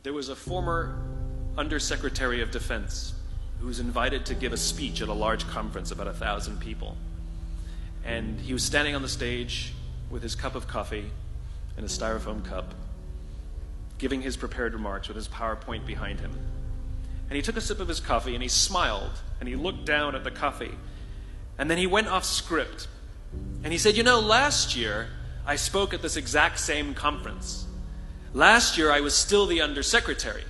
there was a former Undersecretary of Defense who was invited to give a speech at a large conference, about 1,000 people. And he was standing on the stage with his cup of coffee in a styrofoam cup, giving his prepared remarks with his PowerPoint behind him. And he took a sip of his coffee and he smiled and he looked down at the coffee. And then he went off script. And he said, last year I spoke at this exact same conference. Last year I was still the undersecretary.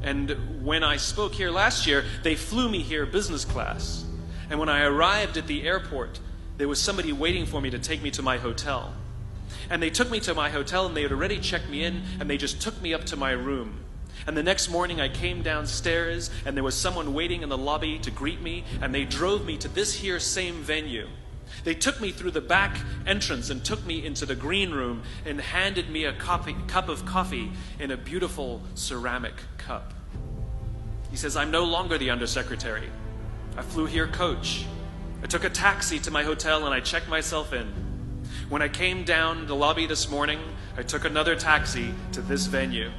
And when I spoke here last year, they flew me here business class. And when I arrived at the airport, there was somebody waiting for me to take me to my hotel. And they took me to my hotel and they had already checked me in and they just took me up to my room. And the next morning I came downstairs and there was someone waiting in the lobby to greet me and they drove me to this here same venue. They took me through the back entrance and took me into the green room and handed me a cup of coffee in a beautiful ceramic cup. He says, I'm no longer the undersecretary. I flew here coach. I took a taxi to my hotel and I checked myself in. When I came down the lobby this morning, I took another taxi to this venue.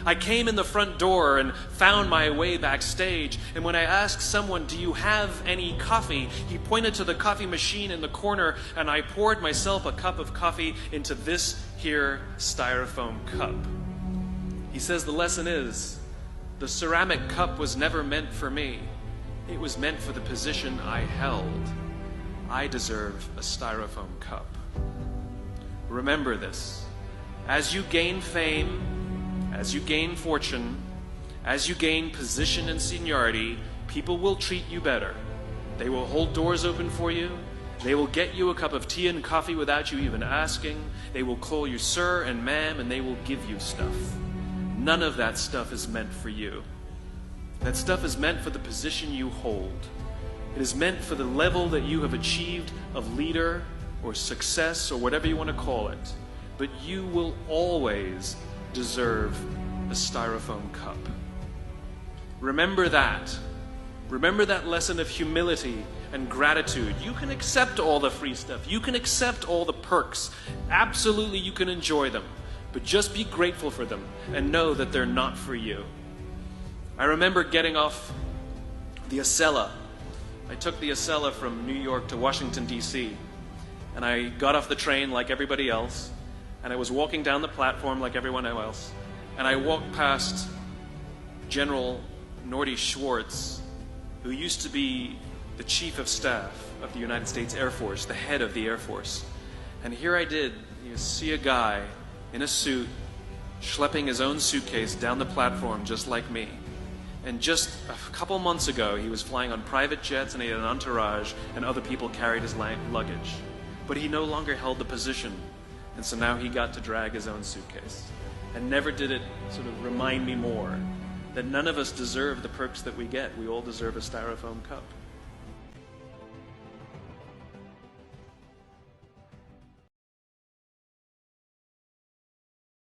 I came in the front door and found my way backstage, and when I asked someone, do you have any coffee? He pointed to the coffee machine in the corner, and I poured myself a cup of coffee into this here styrofoam cup. He says the lesson is, the ceramic cup was never meant for me. It was meant for the position I held. I deserve a styrofoam cup. Remember this. As you gain fame, as you gain fortune, as you gain position and seniority, people will treat you better. They will hold doors open for you. They will get you a cup of tea and coffee without you even asking. They will call you sir and ma'am, and they will give you stuff. None of that stuff is meant for you. That stuff is meant for the position you hold. It is meant for the level that you have achieved of leader or success or whatever you want to call it. But you will always deserve a styrofoam cup. Remember that. Remember that lesson of humility and gratitude. You can accept all the free stuff. You can accept all the perks. Absolutely, you can enjoy them. But just be grateful for them and know that they're not for you. I remember getting off the Acela. I took the Acela from New York to Washington, D.C. And I got off the train like everybody else. And I was walking down the platform like everyone else. And I walked past General Norty Schwartz, who used to be the Chief of Staff of the United States Air Force, the head of the Air Force. And here I did, see a guy in a suit schlepping his own suitcase down the platform just like me. And just a couple months ago, he was flying on private jets and he had an entourage and other people carried his luggage. But he no longer held the position. And so now he got to drag his own suitcase. And never did it sort of remind me more that none of us deserve the perks that we get. We all deserve a styrofoam cup.